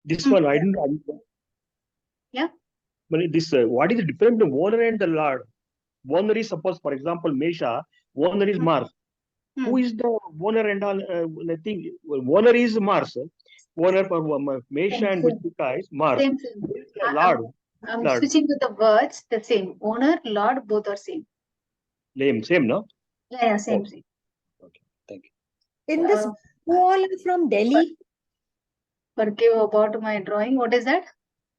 This one, I didn't. Yeah. But this, what is the difference between owner and the Lord? Owner is, suppose, for example, Mesha, owner is Mars. Who is the owner and all? I think owner is Mars. Owner for Mesha and Vishika is Mars. Same. Lord. I'm Lord. switching to the words. The same. Owner, Lord, both are same. Same, no? Yeah, same. Okay. Okay, thank you. In this, who all are from Delhi? Forgive about my drawing. What is that?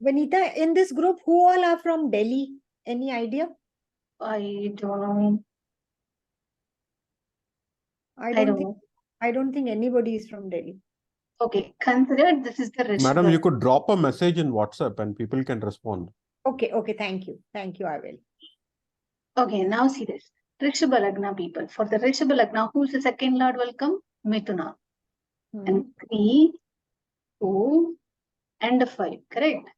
Vanita, in this group, who all are from Delhi? Any idea? I don't know. I don't think anybody is from Delhi. Okay, consider this is the Rishi. Madam, you could drop a message in WhatsApp and people can respond. Okay, thank you. I will. Okay, now see this. Rishabha Lagna people. For the Rishabha Lagna, who's the second lord will come? Mithuna. And 3, 2, and 5, correct?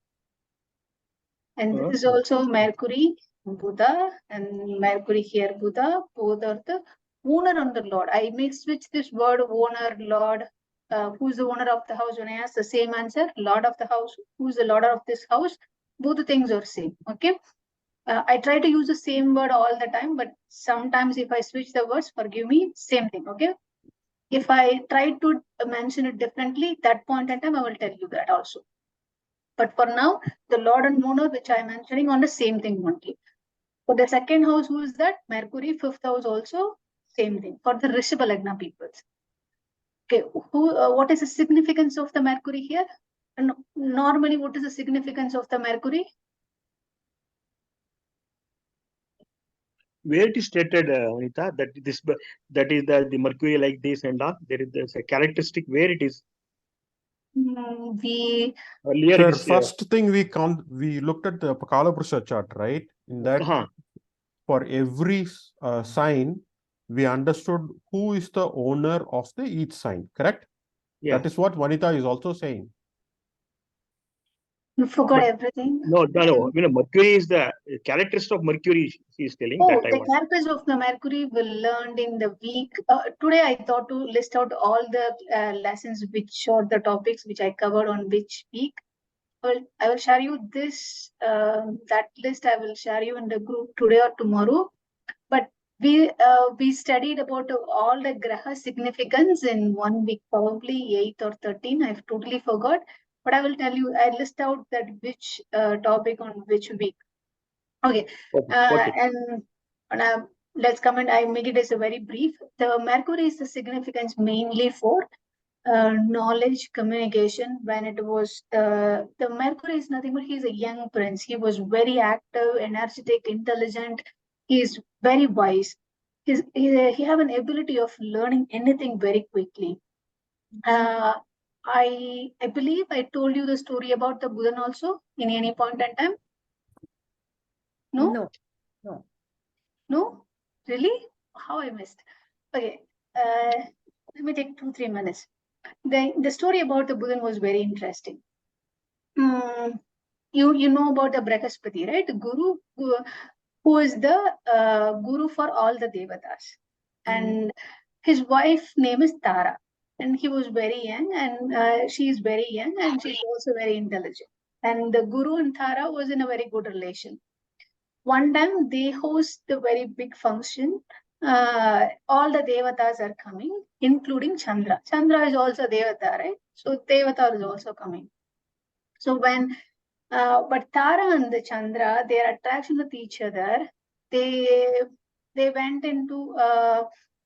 And this is also Mercury, Buddha, and Mercury here, Buddha, both are the owner and the lord. I may switch this word owner, lord. Who's the owner of the house? When I ask the same answer, lord of the house. Who's the lord of this house? Both the things are same. Okay. I try to use the same word all the time, but sometimes if I switch the words, forgive me, same thing. Okay. If I try to mention it differently, that point in time, I will tell you that also. But for now, the Lord and owner, which I'm mentioning on the same thing only. For the second house, who is that? Mercury, fifth house also, same thing. For the Rishabha Lagna peoples. Okay, what is the significance of the Mercury here? And normally, what is the significance of the Mercury? Where it is stated, Anita, that is the Mercury like this and all. There's a characteristic where it is. Sir, first thing we looked at the Kalapurusha chart, right? In that, for every sign, we understood who is the owner of each sign, correct? Yeah. That is what Vanita is also saying. You forgot everything. No. Mercury is the characteristic of Mercury. She is telling that. The characters of the Mercury will learned in the week. Today, I thought to list out all the lessons which are the topics which I covered on which week. Well, I will share you this. That list I will share you in the group today or tomorrow. But we studied about all the graha significance in 1 week, probably 8 or 13. I've totally forgot. But I will tell you, I list out that which topic on which week. Okay. And let's comment. I make it as a very brief. The Mercury is the significance mainly for knowledge, communication. When it was the Mercury is nothing but he's a young prince. He was very active, energetic, intelligent. He is very wise. He have an ability of learning anything very quickly. I believe I told you the story about the Buddha also in any point in time. No? No? Really? How I missed? Okay. Let me take 2-3 minutes. The story about the Buddha was very interesting. You know about the Brahaspati, right? The Guru, who is the Guru for all the Devatas. And his wife name is Tara. And he was very young and she is very young and she's also very intelligent. And the Guru and Tara was in a very good relation. One time they host a very big function. All the Devatas are coming, including Chandra. Chandra is also Devata, right? So Devata is also coming. So when, but Tara and the Chandra, their attraction with each other, they went into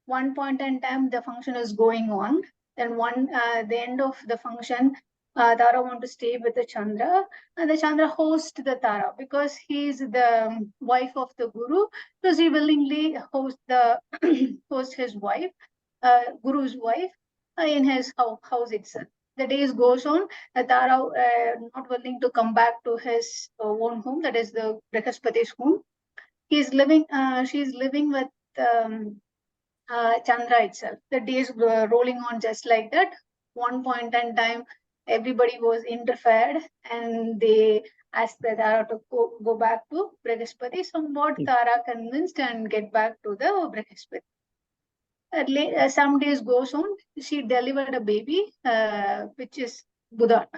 one point in time, the function is going on. Then the end of the function, Tara want to stay with the Chandra, and the Chandra host the Tara because he is the wife of the Guru. So he willingly host his wife, Guru's wife, in his house itself. The days goes on, Tara not willing to come back to his own home, that is the Brahaspati's home. She's living with Chandra itself. The days rolling on just like that. One point in time, everybody was interfered and they asked the Tara to go back to Brahaspati. Somewhat Tara convinced and get back to the Brahaspati. Some days goes on, she delivered a baby, which is Buddha.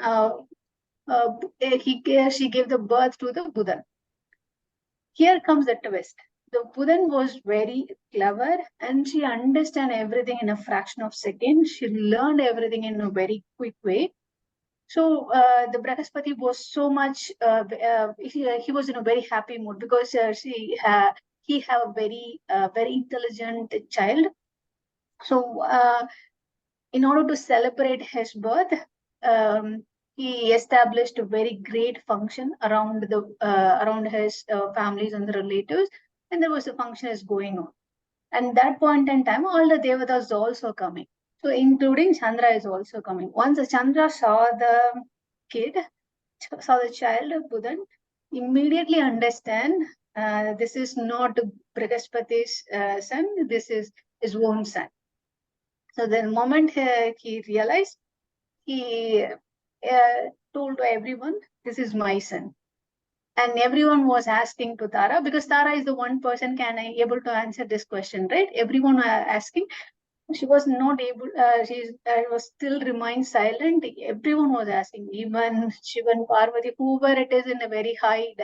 she gave the birth to the Buddha. Here comes the twist. The Buddha was very clever and she understood everything in a fraction of a second. She learned everything in a very quick way. So the Brahaspati was so much, he was in a very happy mood because he have a very intelligent child. So in order to celebrate his birth, he established a very great function around his families and the relatives, and there was a function is going on. And that point in time, all the devatas also coming. So including Chandra is also coming. Once Chandra saw the child, Buddhan, immediately understand this is not Brihaspati's son, this is his own son. So the moment he realized, he told to everyone, this is my son. And everyone was asking to Tara, because Tara is the one person can able to answer this question, right? Everyone was asking. She was not able, she was still remained silent. Everyone was asking, even Shivan, Parvati, whoever it is in a very high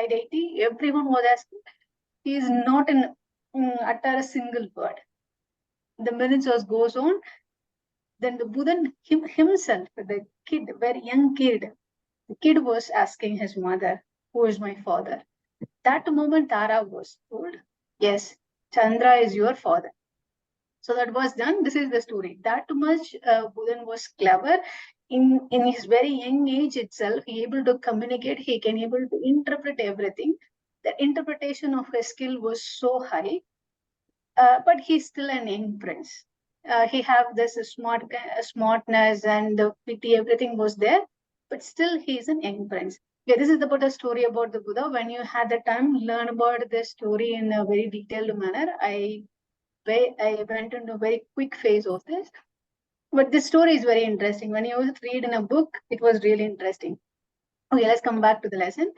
deity, everyone was asking. He is not utter a single word. The minutes goes on. Then the Buddha himself, the kid, very young kid, the kid was asking his mother, who is my father? That moment Tara was told, yes, Chandra is your father. So that was done. This is the story. That much Buddha was clever. In his very young age itself, he able to communicate, he can able to interpret everything. The interpretation of his skill was so high, but he's still an young prince. He have this smartness and the pity, everything was there, but still he's an young prince. Yeah, this is about a story about the Buddha. When you had the time, learn about this story in a very detailed manner. I went into a very quick phase of this, but this story is very interesting. When you read in a book, it was really interesting. Okay, let's come back to the lesson.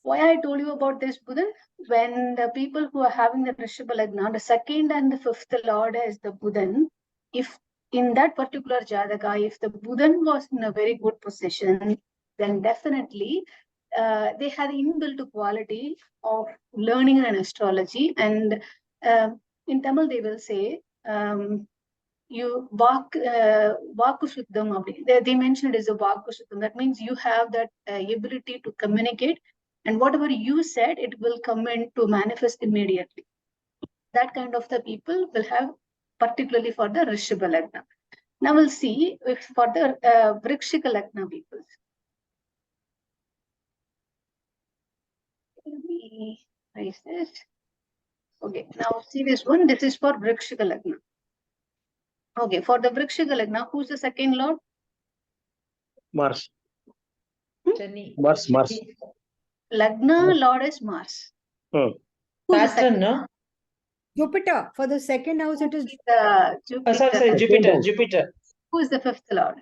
Why I told you about this Buddha? When the people who are having the Rishabhalagna, the second and the fifth lord is the Buddha. If in that particular Jataka, if the Buddha was in a very good position, then definitely they had inbuilt quality of learning and astrology. And in Tamil, they will say, you Vaku Shuddham. They mentioned it as a Vaku Shuddham. That means you have that ability to communicate. And whatever you said, it will come in to manifest immediately. That kind of the people will have, particularly for the Rishabha Lagna. Now we'll see if for the Vrikshika Lagna people. Let me raise this. Okay, now see this one. This is for Vrikshika Lagna. Okay, for the Vrikshika Lagna, who's the second lord? Mars. Mars. Lagna lord is Mars. Saturn, no? Jupiter. For the second house, it is Jupiter. Sorry, Jupiter. Who is the fifth lord?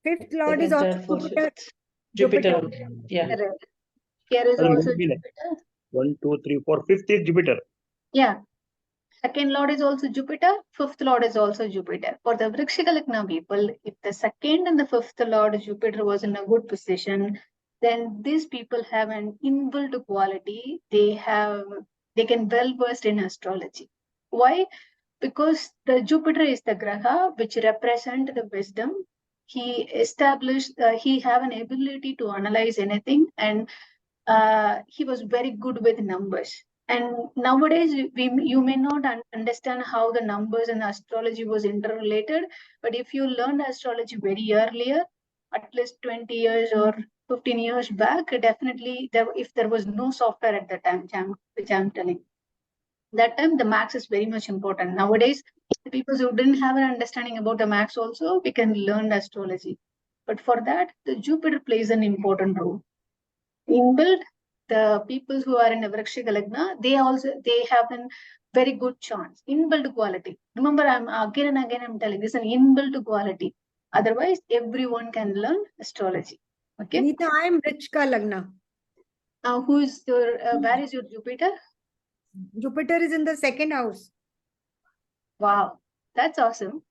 fifth lord is also Jupiter. Yeah. Here is also Jupiter. 1, 2, 3, 4. Fifth is Jupiter. Yeah. Second lord is also Jupiter. Fifth lord is also Jupiter. For the Vrikshika Lagna people, if the second and the fifth lord Jupiter was in a good position, then these people have an inbuilt quality. They can well versed in astrology. Why? Because the Jupiter is the graha which represent the wisdom. He established, he have an ability to analyze anything, and he was very good with numbers. And nowadays, you may not understand how the numbers and astrology was interrelated, but if you learned astrology very earlier, at least 20 years or 15 years back, definitely if there was no software at the time, which I'm telling, that time the maths is very much important. Nowadays, the people who didn't have an understanding about the maths also, we can learn astrology. But for that, the Jupiter plays an important role. Inbuilt, the people who are in a Vrikshika Lagna, they have a very good chance. Inbuilt quality. Remember, I'm again and again I'm telling this is an inbuilt quality. Otherwise, everyone can learn astrology. Okay. Neeta, I am Vrikshika Lagna. Who is your? Where is your Jupiter? Jupiter is in the second house. Wow, that's awesome.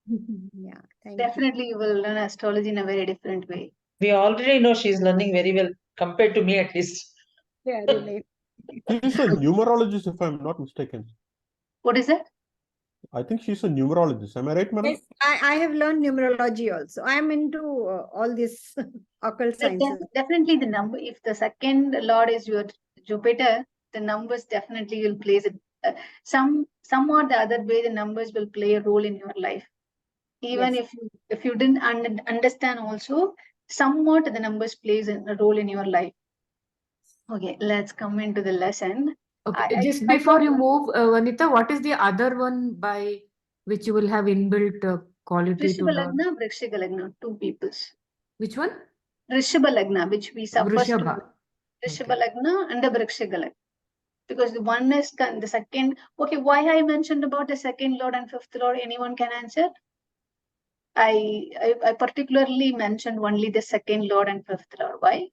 Yeah, thank Definitely you will learn astrology in a very different way. We already know she's learning very well compared to me, at least. you. Yeah, relate. She's a numerologist, if I'm not mistaken. What is that? I think she's a numerologist. Am I right, madam? Yes, I have learned numerology also. I am into all this occult sciences. Definitely the number, if the second lord is your Jupiter, the numbers definitely will play some or the other way, the numbers will play a role in your life. Even Yes. if you didn't understand also, somewhat the numbers plays a role in your life. Okay, let's come into the lesson. Okay, just before you move, Vanita, what is the other one by which you will have inbuilt quality to Rishabha learn? Lagna, Vrishika Lagna, two peoples. Which one? Rishabha Lagna, which we supposed to Vrishabha. Rishabha Lagna and the Vrishika Lagna. Because the one is the second. Okay, why I mentioned about the second lord and fifth lord? Anyone can answer? I particularly mentioned only the second lord and fifth lord. Why?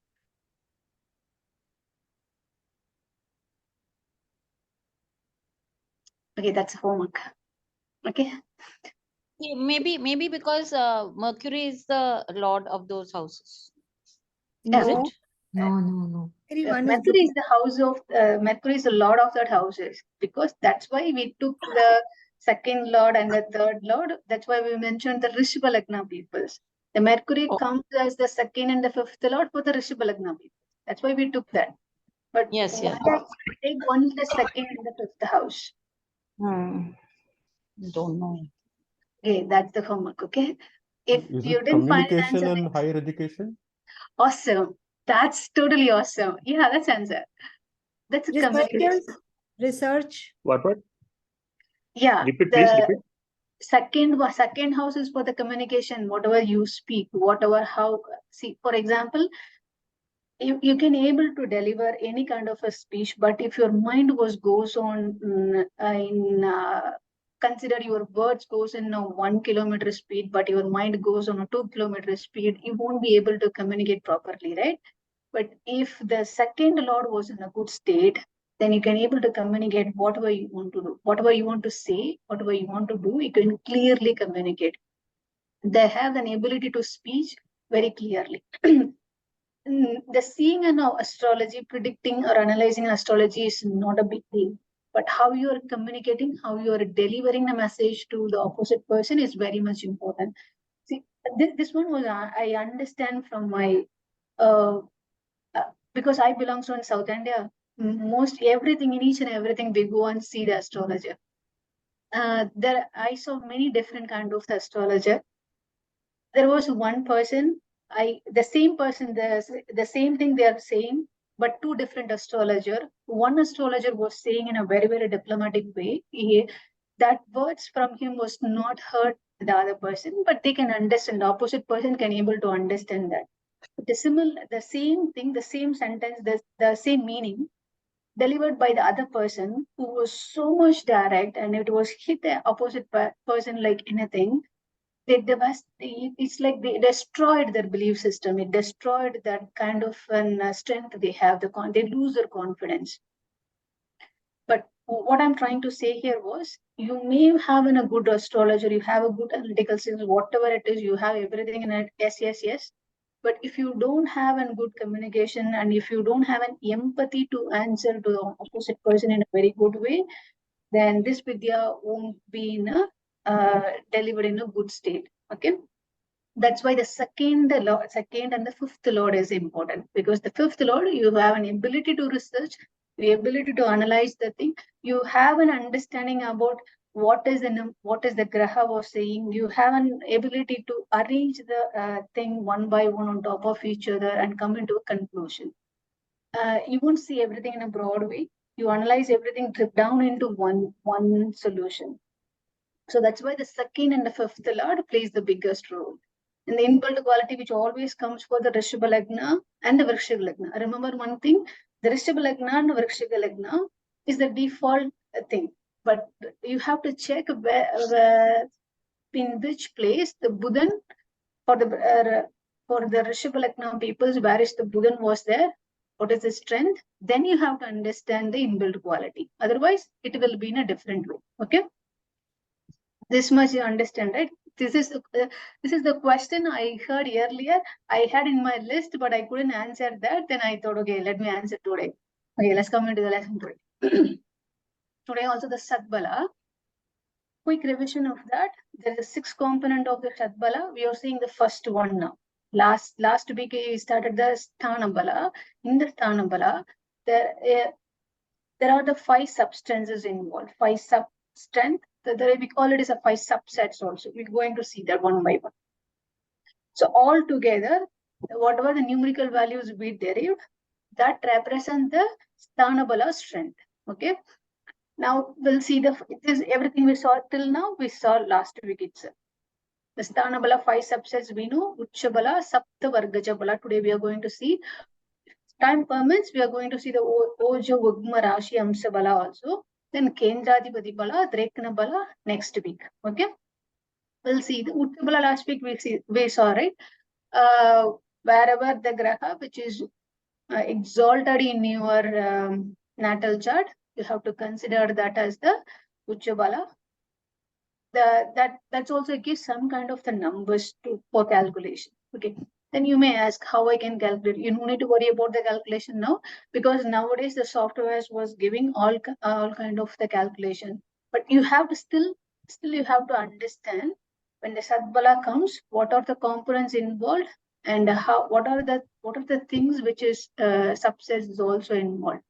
Okay, that's homework. Okay. Maybe because Mercury is the lord of those houses. No. Is it? No. Mercury is the house of Mercury is the lord of that houses, because that's why we took the second lord and the third lord. That's why we mentioned the Rishabha Lagna peoples. The Mercury comes as the second and the fifth lord for the Rishabha Lagna people. That's why we took that. But Yes, why I take only the second and the fifth house? Don't know. Okay, that's the homework. Okay, if Is you it didn't find an communication answer, and higher education? awesome. That's totally awesome. Yeah, that's answer. That's a communication. Research. What? Yeah. Repeat, please. Repeat. Second house is for the communication, whatever you speak, whatever how. See, for example, you can able to deliver any kind of a speech, but if your mind goes on consider your words goes in a 1 kilometer speed, but your mind goes on a 2 kilometer speed, you won't be able to communicate properly, right? But if the second lord was in a good state, then you can able to communicate whatever you want to do, whatever you want to say, whatever you want to do, you can clearly communicate. They have an ability to speak very clearly. The seeing an astrology, predicting or analyzing astrology is not a big deal. But how you are communicating, how you are delivering the message to the opposite person is very much important. See, this one was I understand from my because I belong to in South India. Most everything in each and everything we go and see the astrologer. There I saw many different kind of astrologer. There was one person, the same person, the same thing they are saying, but two different astrologer. One astrologer was saying in a very, very diplomatic way. That words from him was not hurt the other person, but they can understand. The opposite person can able to understand that. The same thing, the same sentence, the same meaning delivered by the other person who was so much direct, and it was hit the opposite person like anything. It's like they destroyed their belief system. It destroyed that kind of strength they have. They lose their confidence. But what I'm trying to say here was, you may have a good astrologer, you have a good analytical skills, whatever it is, you have everything in it. Yes. But if you don't have a good communication, and if you don't have an empathy to answer to the opposite person in a very good way, then this vidya won't be delivered in a good state. Okay. That's why the second and the fifth lord is important, because the fifth lord, you have an ability to research, the ability to analyze the thing, you have an understanding about what is the graha was saying, you have an ability to arrange the thing one by one on top of each other and come into a conclusion. You won't see everything in a broad way. You analyze everything, drip down into one solution. So that's why the second and the fifth lord plays the biggest role. And the inbuilt quality which always comes for the Rishabha Lagna and the Vrishika Lagna. Remember one thing, the Rishabha Lagna and the Vrishika Lagna is the default thing. But you have to check where in which place the Buddhan for the Rishabha Lagna peoples, where is the Buddhan was there, what is the strength, then you have to understand the inbuilt quality. Otherwise, it will be in a different way. Okay? This much you understand, right? This is the question I heard earlier. I had in my list, but I couldn't answer that. Then I thought, okay, let me answer today. Okay, let's come into the lesson today. Today also the Shadbala. Quick revision of that. There is a 6 component of the Shadbala. We are seeing the first one now. Last week we started the Sthanabala. In the Sthanabala, there are the 5 substances involved. 5 sub-strength. We call it as a 5 subsets also. We're going to see that one by one. So all together, whatever the numerical values we derived, that represent the Sthanabala strength. Okay. Now we'll see everything we saw till now, we saw last week itself. The Sthanabala 5 subsets we know, Uchchabala, Saptavargaja Bala. Today we are going to see. Time permits, we are going to see the Ohja, Ugma, Rashi, Amsa Bala also. Then Kendradipati Bala, Drekna Bala next week. Okay. We'll see the Uchchabala last week we saw, right? Wherever the graha which is exalted in your natal chart, you have to consider that as the Uchchabala. That's also gives some kind of the numbers for calculation. Okay. Then you may ask how I can calculate. You don't need to worry about the calculation now, because nowadays the software was giving all kind of the calculation. But you have to still you have to understand when the Shadbala comes, what are the components involved, and what are the things which is subsets is also involved.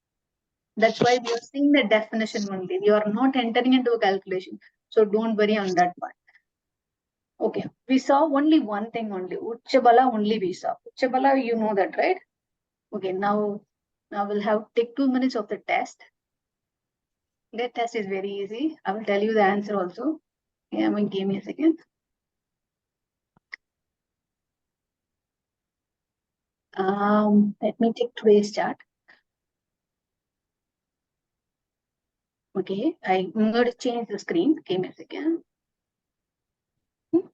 That's why we are seeing the definition only. We are not entering into a calculation. So don't worry on that part. Okay, we saw only one thing only. Uchchabala only we saw. Uchchabala, you know that, right? Okay, now we'll take 2 minutes of the test. The test is very easy. I will tell you the answer also. Okay, give me a second. Let me take today's chart. Okay, I'm going to change the screen. Give me a second. Okay.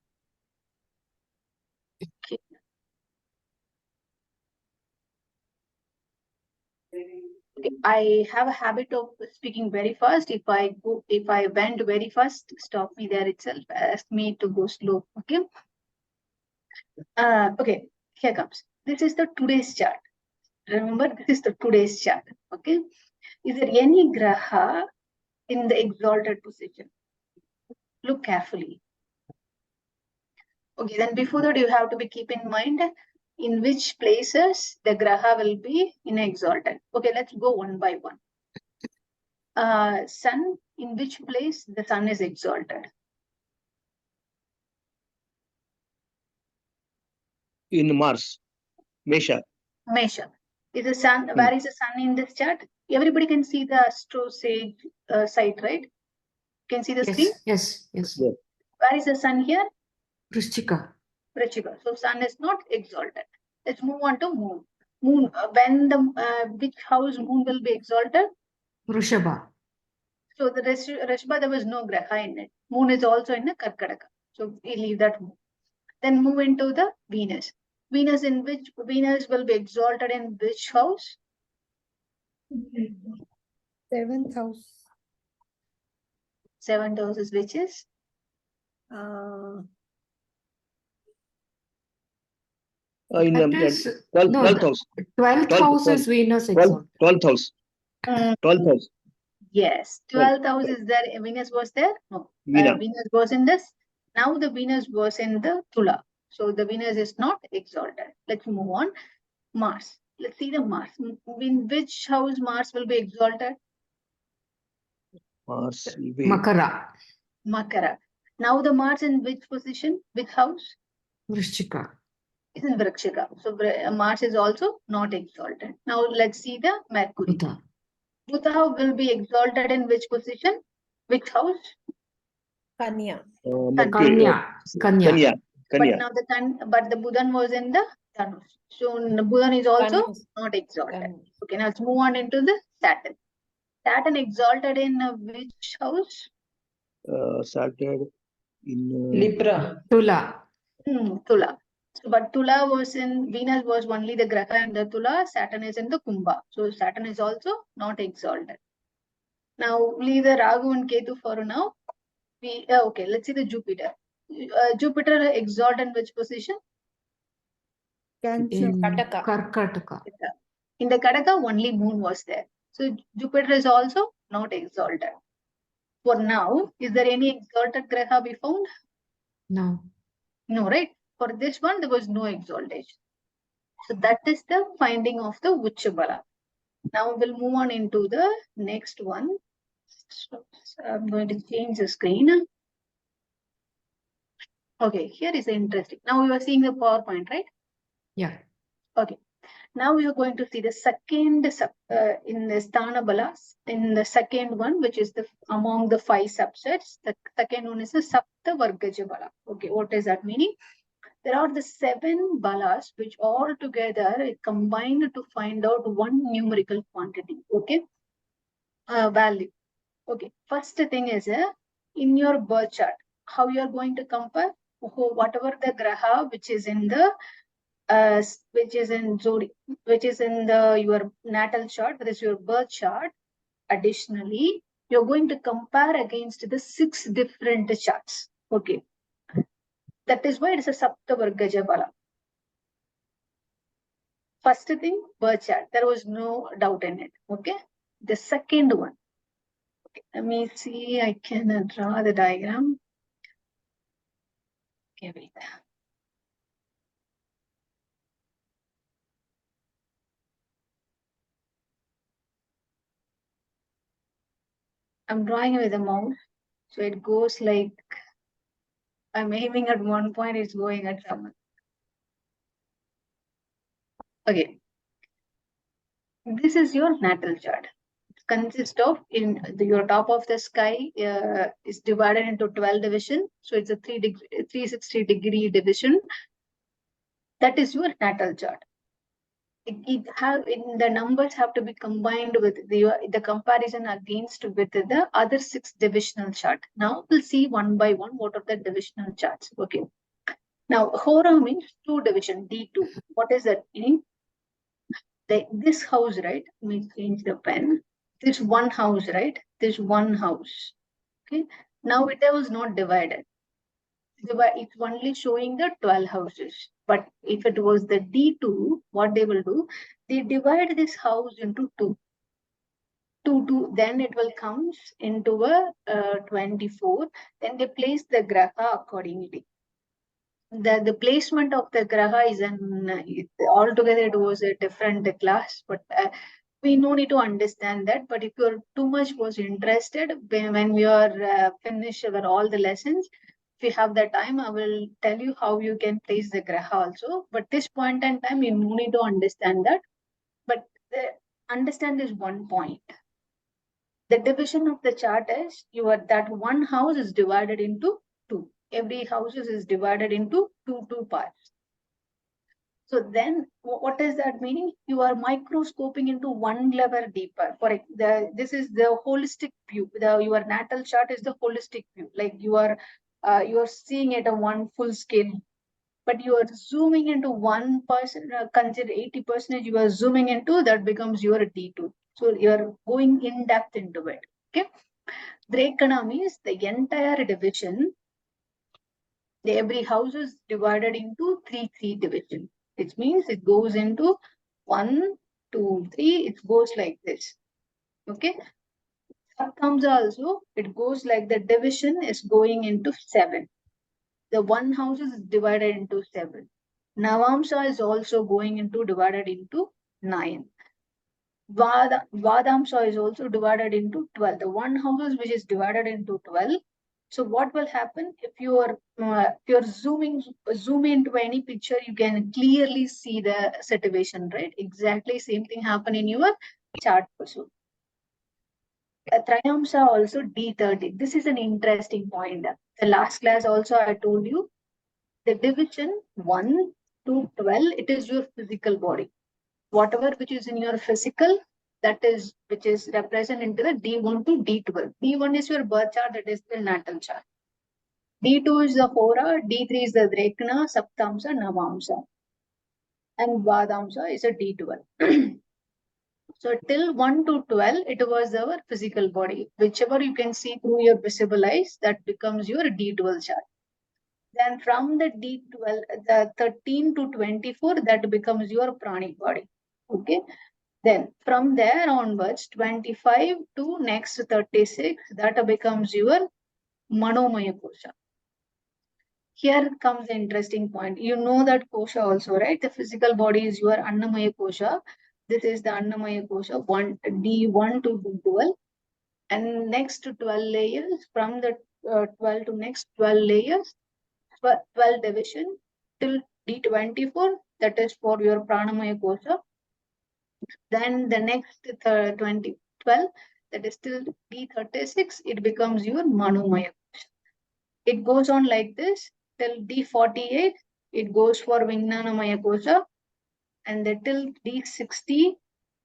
Okay. I have a habit of speaking very fast. If I went very fast, stop me there itself. Ask me to go slow. Okay. Okay. Here comes. This is the today's chart. Remember, this is the today's chart. Okay. Is there any graha in the exalted position? Look carefully. Okay, then before that, you have to keep in mind in which places the graha will be in exalted. Okay, let's go one by one. Sun, in which place the sun is exalted? In Mars, Mesha. Mesha. Is the sun? Where is the sun in this chart? Everybody can see the astro sage site, right? Can see the screen? Yes. Where is the sun here? Vrishchika. So sun is not exalted. Let's move on to moon. Moon. When the which house moon will be exalted? Vrishabha. So the Rishabha, there was no graha in it. Moon is also in the Karkataka. So we leave that moon. Then move into the Venus. Venus will be exalted in which house? 7th house. 7th house is which is? In 12th house. 12th house is Venus exalted. 12th house. 12th house. Yes. 12th house is there. Venus was there? No. Venus was in this. Now the Venus was in the Tula. So the Venus is not exalted. Let's move on. Mars. Let's see the Mars. In which house Mars will be exalted? Mars will be Makara. Now the Mars in which position? Which house? Vrishchika. It's in Vrikshika. So Mars is also not exalted. Now let's see the Mercury. Buddha will be exalted in which position? Which house? Kanya. Kanya. But now the Buddhan was in the Dhanush. So Buddhan is also not exalted. Okay, now let's move on into the Saturn. Saturn exalted in which house? Saturn in Libra. Tula. Tula. So, but Tula was in Venus was only the graha in the Tula. Saturn is in the Kumbha. So Saturn is also not exalted. Now leave the Rahu and Ketu for now. Okay, let's see the Jupiter. Jupiter exalt in which position? Cancer. In Kataka. Karkataka. In the Kataka, only moon was there. So Jupiter is also not exalted. For now, is there any exalted graha be found? No. No, right? For this one, there was no exaltation. So that is the finding of the Uchabala. Now we'll move on into the next one. So I'm going to change the screen. Okay, here is interesting. Now we are seeing the PowerPoint, right? Yeah. Okay. Now we are going to see the second in the Sthana Balas. In the second one, which is the among the 5 subsets, the second one is the Saptavargaja Bala. Okay, what does that meaning? There are the 7 balas which all together combined to find out one numerical quantity. Okay, value. Okay, first thing is in your birth chart, how you are going to compare whatever the graha which is in the which is in your natal chart, that is your birth chart. Additionally, you're going to compare against the 6 different charts. Okay, that is why it is a Saptavargaja Bala. First thing, birth chart. There was no doubt in it. Okay. The second one. Okay, let me see. I can draw the diagram. Okay, wait. I'm drawing with a mouse. So it goes like I'm aiming at one point, it's going at someone. Okay. This is your natal chart. It consists of your top of the sky is divided into 12 division. So it's a 360-degree division. That is your natal chart. The numbers have to be combined with the comparison against with the other 6 divisional chart. Now we'll see one by one what are the divisional charts. Okay. Now Hora means 2 division, D2. What is that meaning? This house, right? Let me change the pen. This one house, right? This one house. Okay. Now it was not divided. It's only showing the 12 houses. But if it was the D2, what they will do, they divide this house into 2. 2, then it will come into a 24. Then they place the graha accordingly. The placement of the graha is altogether it was a different class, but we no need to understand that. But if you're too much was interested, when we are finished over all the lessons, if you have the time, I will tell you how you can place the graha also. But this point in time, you no need to understand that. But understand this one point. The division of the chart is that one house is divided into 2. Every house is divided into two parts. So then, what is that meaning? You are microscoping into one level deeper. This is the holistic view. Your natal chart is the holistic view. Like you are seeing it on one full scale. But you are zooming into 1%, consider 80%, you are zooming into, that becomes your D2. So you are going in depth into it. Okay. Drekana means the entire division. Every house is divided into 3 division. It means it goes into 1, 2, 3. It goes like this. Okay. Saptamsa also, it goes like the division is going into 7. The one house is divided into 7. Navamsa is also going into divided into 9. Vadamsa is also divided into 12. The one house which is divided into 12. So what will happen if you are zoom into any picture, you can clearly see the situation, right? Exactly same thing happen in your chart also. Trayamsa also D30. This is an interesting point. The last class also I told you, the division 1 to 12, it is your physical body. Whatever which is in your physical, that is which is represented into the D1 to D12. D1 is your birth chart, that is the natal chart. D2 is the Hora, D3 is the Drekana, Saptamsa, Navamsa. And Vadamsa is a D12. So till 1 to 12, it was our physical body. Whichever you can see through your visible eyes, that becomes your D12 chart. Then from the D12, the 13 to 24, that becomes your pranic body. Okay. Then from there onwards, 25 to next 36, that becomes your Manomaya Kosha. Here comes the interesting point. You know that Kosha also, right? The physical body is your Annamaya Kosha. This is the Annamaya Kosha, D1 to D12. And next to 12 layers, from the 12 to next 12 layers, 12 division till D24, that is for your Pranamaya Kosha. Then the next 12, that is till D36, it becomes your Manomaya Kosha. It goes on like this till D48, it goes for Vijnanamaya Kosha, and then till D60,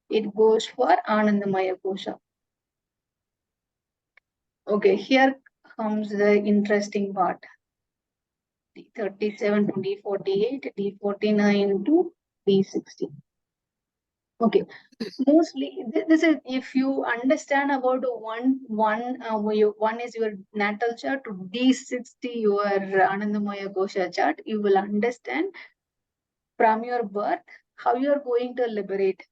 it goes for Anandamaya Kosha. Okay, here comes the interesting part. D37 to D48, D49 to D60. Okay, mostly this is if you understand about one is your natal chart, to D60 your Anandamaya Kosha chart, you will understand from your birth how you are going to liberate.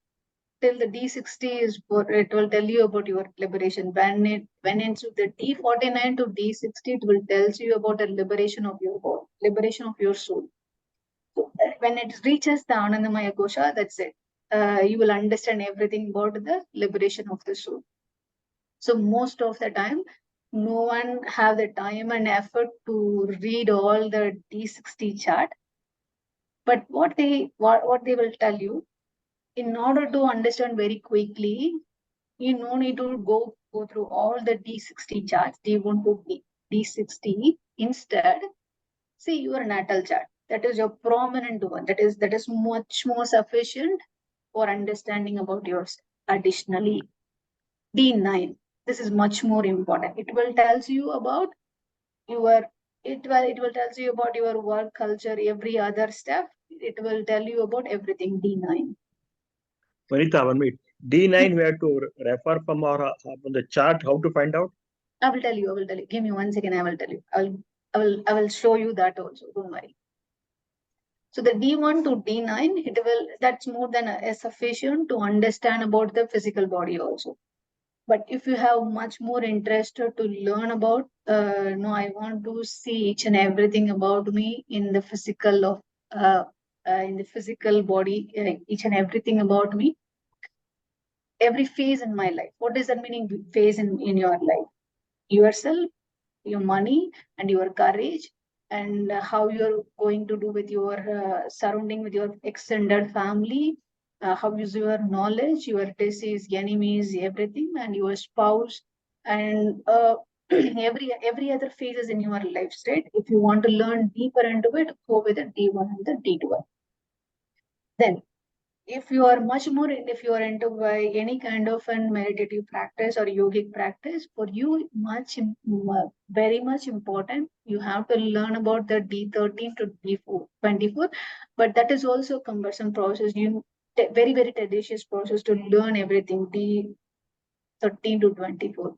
Till the D60 is it will tell you about your liberation. When into the D49 to D60, it will tells you about the liberation of your body, liberation of your soul. So when it reaches the Anandamaya Kosha, that's it. You will understand everything about the liberation of the soul. So most of the time, no one have the time and effort to read all the D60 chart. But what they will tell you, in order to understand very quickly, you no need to go through all the D60 charts, D1 to D60. Instead, see your natal chart. That is your prominent one. That is much more sufficient for understanding about yourself. Additionally, D9. This is much more important. It will tells you about your it will tells you about your work culture, every other step. It will tell you about everything. D9. Vanita, 1 minute. D9 we have to refer from our from the chart. How to find out? I will tell you. Give me 1 second. I will tell you. I will show you that also. Don't worry. So the D1 to D9, that's more than sufficient to understand about the physical body also. But if you have much more interest to learn about, no, I want to see each and everything about me in the physical body, each and everything about me, every phase in my life. What does that meaning? Phase in your life? Yourself, your money, and your courage, and how you're going to do with your surrounding with your extended family, how is your knowledge, your disease, enemies, everything, and your spouse, and every other phases in your life state. If you want to learn deeper into it, go with the D1 and the D12. Then if you are into any kind of a meditative practice or yogic practice, for you very much important, you have to learn about the D13 to D24. But that is also a cumbersome process. Very, very tedious process to learn everything, D13 to 24.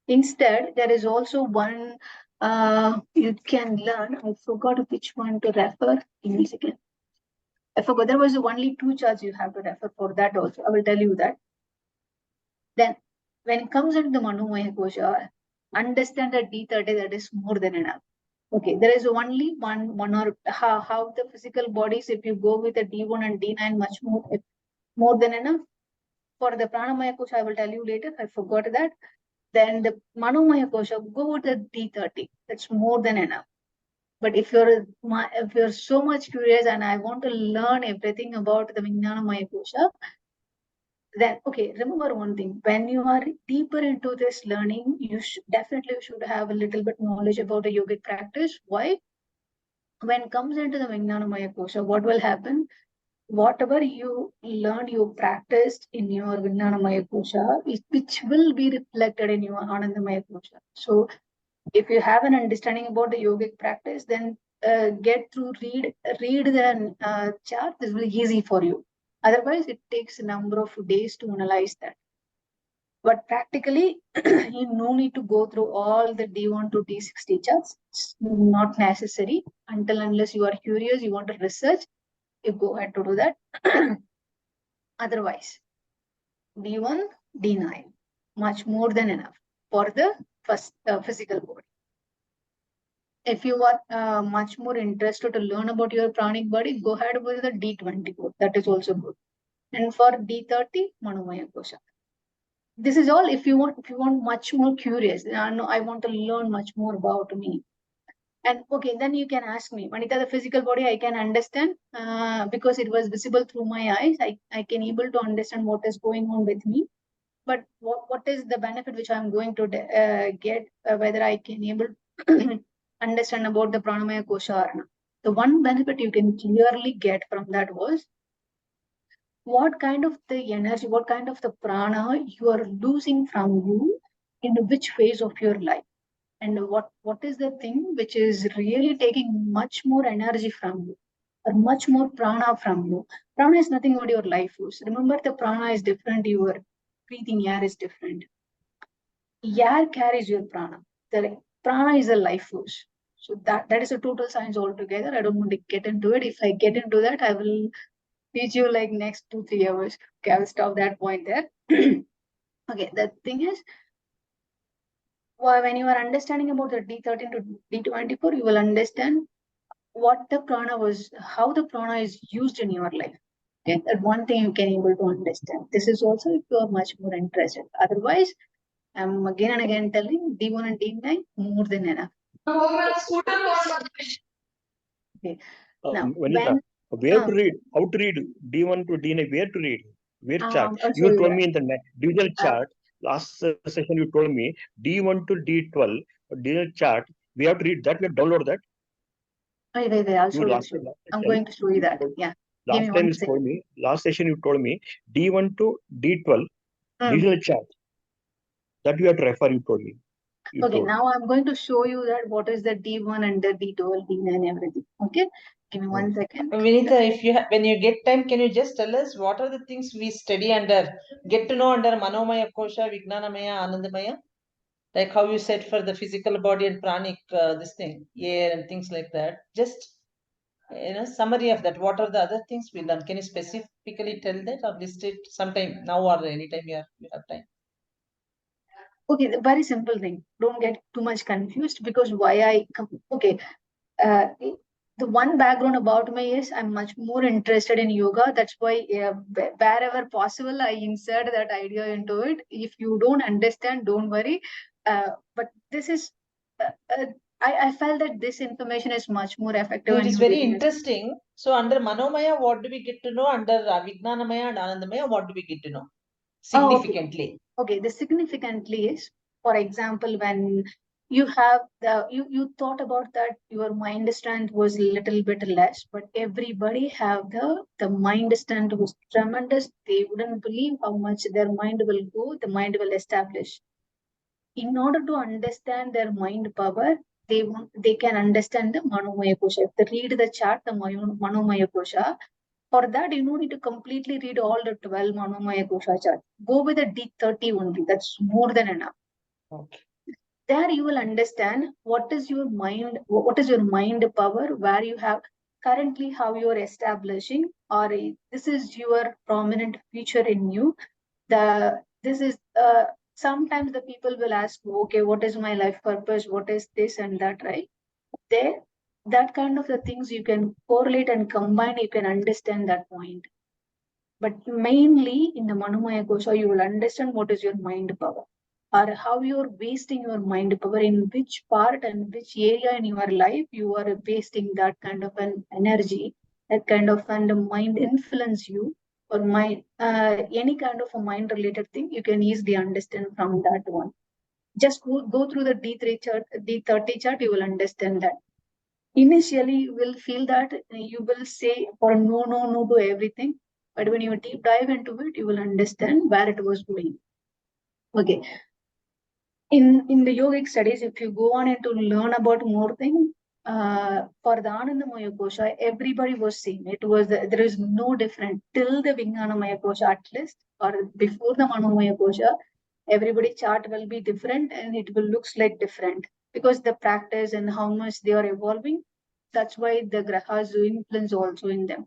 Instead, there is also one you can learn. I forgot which one to refer. Give me a second. I forgot there was only 2 charts you have to refer for that also. I will tell you that. Then, when it comes into the Manomaya Kosha, understand that D30, that is more than enough. Okay, there is only one or how the physical bodies, if you go with the D1 and D9, much more than enough. For the Pranamaya Kosha, I will tell you later. I forgot that. Then the Manomaya Kosha, go with the D30. That's more than enough. But if you're so much curious and I want to learn everything about the Vijnanamaya Kosha, then okay, remember one thing. When you are deeper into this learning, you definitely should have a little bit knowledge about the yogic practice. Why? When it comes into the Vijnanamaya Kosha, what will happen? Whatever you learned, you practiced in your Vijnanamaya Kosha, which will be reflected in your Anandamaya Kosha. So if you have an understanding about the yogic practice, then read the chart. This will be easy for you. Otherwise, it takes a number of days to analyze that. But practically, you no need to go through all the D1 to D60 charts. It's not necessary until unless you are curious, you want to research, you go ahead to do that. Otherwise, D1, D9, much more than enough for the first physical body. If you are much more interested to learn about your pranic body, go ahead with the D24. That is also good. And for D30, Manomaya Kosha. This is all if you want much more curious. No, I want to learn much more about me. And okay, then you can ask me, Vanita, the physical body I can understand because it was visible through my eyes. I can able to understand what is going on with me. But what is the benefit which I'm going to get, whether I can able understand about the pranamaya kosha or not? The one benefit you can clearly get from that was what kind of the energy, what kind of the prana you are losing from you in which phase of your life, and what is the thing which is really taking much more energy from you or much more prana from you. Prana is nothing but your life force. Remember, the prana is different, your breathing air is different. Air carries your prana. The prana is a life force. So that is a total science altogether. I don't want to get into it. If I get into that, I will teach you like next 2-3 hours. Okay, I will stop that point there. Okay, the thing is, when you are understanding about the D13 to D24, you will understand what the prana was, how the prana is used in your life. Okay, that one thing you can able to understand. This is also if you are much more interested. Otherwise, I'm again and again telling D1 and D9 more than enough. Okay. Now, Vanita, where to read? How to read D1 to D9? Where to read? Where chart? You told me in the divisional chart. Last session you told me D1 to D12 divisional chart. We have to read that. We have to download that. Wait. I'll show you. I'm going to show you that. Yeah. Last time you told me. Last session you told me D1 to D12 divisional chart. That you have to refer. You told me. Now I'm going to show you that what is the D1 and the D12, D9, everything. Okay, give me 1 second. Vinita, if you when you get time, can you just tell us what are the things we study under, get to know under Manomaya Kosha, Vijnanamaya, Anandamaya? Like how you said for the physical body and pranic, this thing, air and things like that. Just, summary of that. What are the other things we learn? Can you specifically tell that or list it sometime now or anytime you have time? Okay, the very simple thing. Don't get too much confused because the one background about me is I'm much more interested in yoga. That's why wherever possible, I insert that idea into it. If you don't understand, don't worry. But this is, I felt that this information is much more effective. It is very interesting. So under Manomaya, what do we get to know? Under Vijnanamaya and Anandamaya, what do we get to know? Significantly. Okay, the significantly is, for example, when you have you thought about that your mind strength was a little bit less, but everybody have the mind strength was tremendous. They wouldn't believe how much their mind will go, the mind will establish. In order to understand their mind power, they can understand the Manomaya Kosha. If they read the chart, the Manomaya Kosha, for that, you don't need to completely read all the 12 Manomaya Kosha charts. Go with the D30 only. That's more than enough. Okay. There you will understand what is your mind power, where you have currently how you are establishing, or this is your prominent feature in you. Sometimes the people will ask, okay, what is my life purpose? What is this and that, right? That kind of the things you can correlate and combine, you can understand that point. But mainly in the Manomaya Kosha, you will understand what is your mind power or how you're wasting your mind power, in which part and which area in your life you are wasting that kind of an energy, that kind of and mind influence you, or mind any kind of a mind related thing, you can easily understand from that one. Just go through the D30 chart, you will understand that. Initially, you will feel that you will say for no to everything, but when you deep dive into it, you will understand where it was going. Okay. In the yogic studies, if you go on and to learn about more things, for the Anandamaya Kosha, everybody was same. There is no different till the Vijnanamaya Kosha at least, or before the Manomaya Kosha. Everybody chart will be different and it will looks like different because the practice and how much they are evolving. That's why the grahas influence also in them.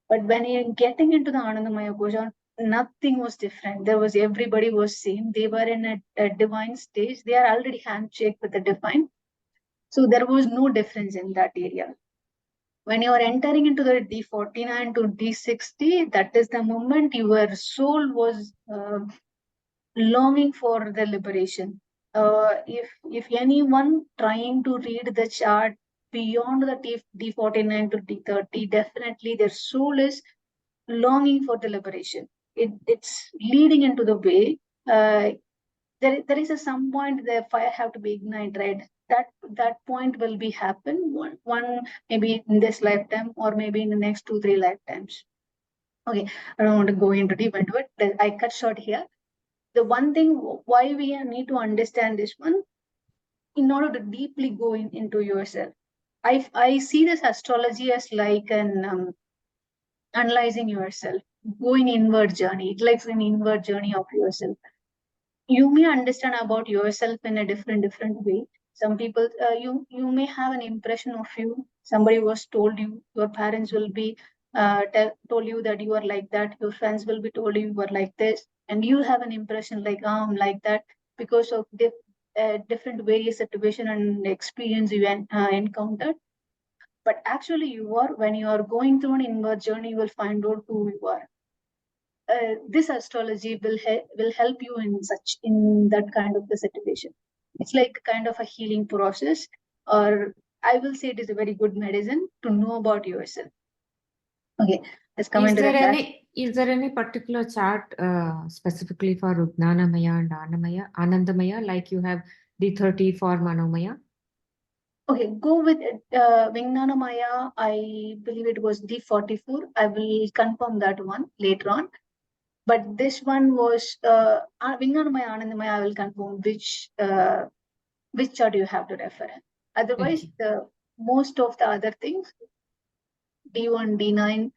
But when you're getting into the Anandamaya Kosha, nothing was different. Everybody was same. They were in a divine stage. They are already handshake with the divine. So there was no difference in that area. When you are entering into the D49 to D60, that is the moment your soul was longing for the liberation. If anyone trying to read the chart beyond the D49 to D30, definitely their soul is longing for the liberation. It's leading into the way. There is some point the fire have to be ignited, right? That point will be happen one maybe in this lifetime or maybe in the next 2-3 lifetimes. Okay, I don't want to go into deep into it. I cut short here. The one thing why we need to understand this one, in order to deeply go into yourself. I see this astrology as like an analyzing yourself, going inward journey. It's like an inward journey of yourself. You may understand about yourself in a different way. Some people, you may have an impression of you. Somebody was told you, your parents will be told you that you are like that. Your friends will be told you are like this, and you have an impression like I'm like that because of different various situation and experience you encountered. But actually, when you are going through an inward journey, you will find out who you are. This astrology will help you in that kind of the situation. It's like kind of a healing process, or I will say it is a very good medicine to know about yourself. Okay, let's come into the Is there any particular chart specifically for Vijnanamaya and Anandamaya, like you have D30 for Manomaya? Okay, go with Vijnanamaya. I believe it was D44. I will confirm that one later on. But this one was Vijnanamaya, Anandamaya. I will confirm which chart you have to refer. Otherwise, most of the other things, D1, D9,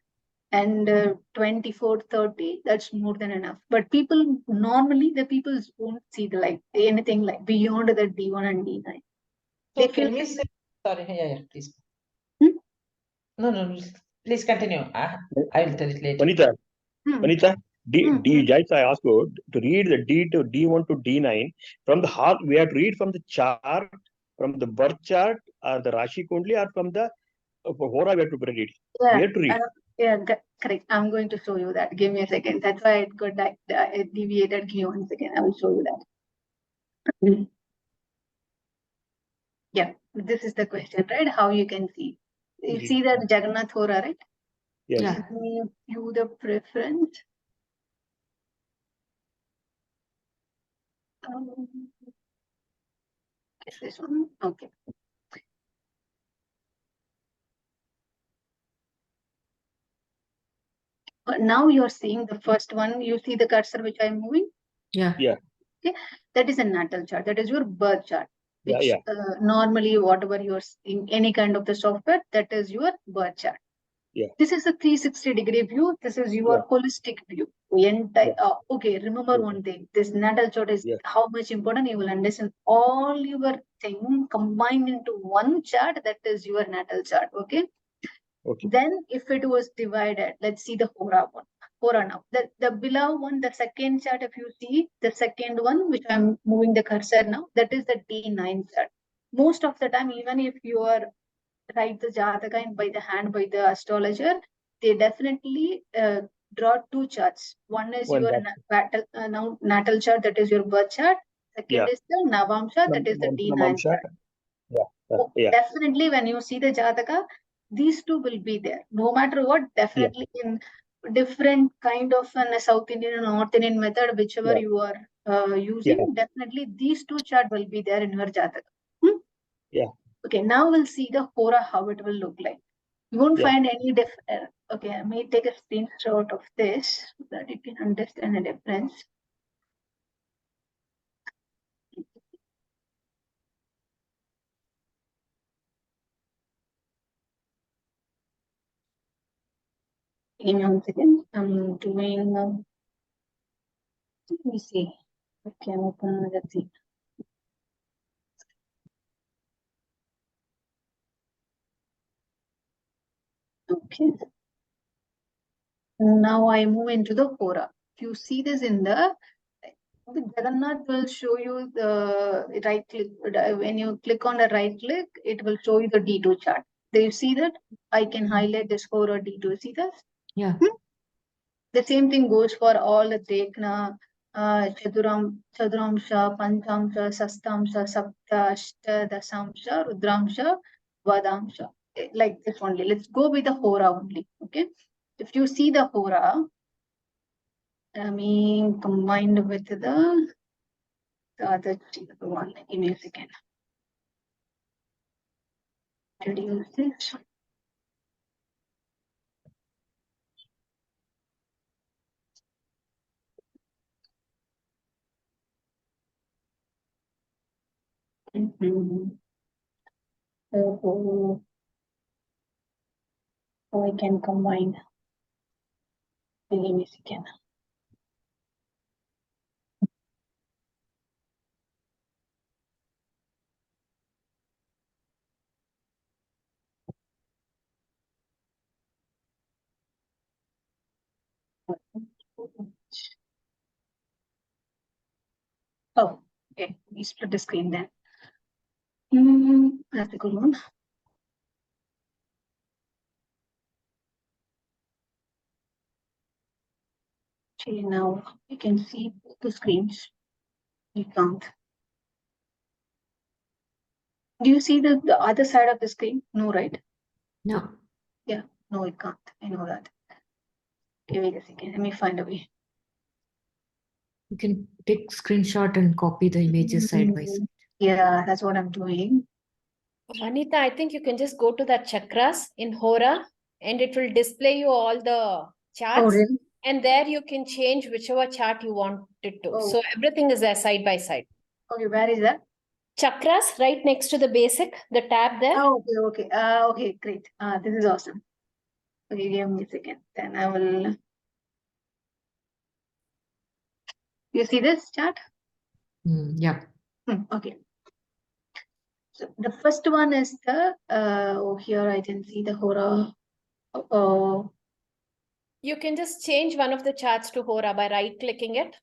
and 24, 30, that's more than enough. But normally the people won't see anything like beyond the D1 and D9. So can we say, sorry, yeah, please. No, please continue. I will tell it later. Vanita, Jaisa, I ask you to read the D to D1 to D9 from the heart. We have to read from the chart, from the birth chart, or the Rashi Kundli, or from the Hora. We have to read. Yeah, we have to read. Correct. I'm going to show you that. Give me a second. That's why it got deviated. Give me 1 second. I will show you that. Yeah, this is the question, right? How you can see. You see that Jagannath Hora, right? Yes. Yeah. Give me the preference. Is this one? Okay. But now you're seeing the first one. You see the cursor which I'm moving? Yeah. Okay. That is a natal chart. That is your birth chart. Which normally whatever you're seeing, any kind of the software, that is your birth chart. Yeah. This is a 360-degree view. This is your holistic view. Okay, remember one thing. This natal chart is how much important. You will understand all your thing combined into one chart. That is your natal chart. Okay. Then if it was divided, let's see the Hora one. Hora now. The below one, the second chart, if you see the second one, which I'm moving the cursor now, that is the D9 chart. Most of the time, even if you are write the Jataka and by the hand by the astrologer, they definitely draw 2 charts. One is your natal chart, that is your birth chart. Second is the Navam chart, that is the D9 chart. Definitely, when you see the Jataka, these two will be there. No matter what, definitely in different kind of a South Indian and North Indian method, whichever you are using, definitely these 2 chart will be there in your Jataka. Okay, now we'll see the Hora, how it will look like. You won't find any difference. Okay, I may take a screenshot of this so that you can understand the difference. Give me 1 second. I'm doing, let me see. Okay, I'm open another thing. Okay. Now I move into the Hora. If you see this in the Jagannath will show you the right click. When you click on the right click, it will show you the D2 chart. Do you see that? I can highlight this Hora D2. See this? Yeah. The same thing goes for all the Tekna, Chaduramsha, Panchamsha, Sastamsha, Sapta, Ashta, Dasamsha, Rudramsha, Vadamsha. Like this only. Let's go with the Hora only. Okay. If you see the Hora, I mean, combined with the other one, give me a second. Reduce this. So I can combine. Give me a second. Oh, okay. We split the screen then. That's a good one. Okay, now you can see the screens. You can't. Do you see the other side of the screen? No, right? No. Yeah, no, it can't. I know that. Okay, wait a second. Let me find a way. You can take screenshot and copy the images side by side. Yeah, that's what I'm doing. Anita, I think you can just go to that chakras in Hora and it will display you all the charts. Oh, really? And there you can change whichever chart you want it to. Oh. So everything is there side by side. Okay, where is that? Chakras right next to the basic, the tab there. Oh, okay. Okay, great. This is awesome. Okay, give me a second. Then I will. You see this chart? Yeah. Okay. So the first one is the here I can see the Hora. You can just change one of the charts to Hora by right clicking it.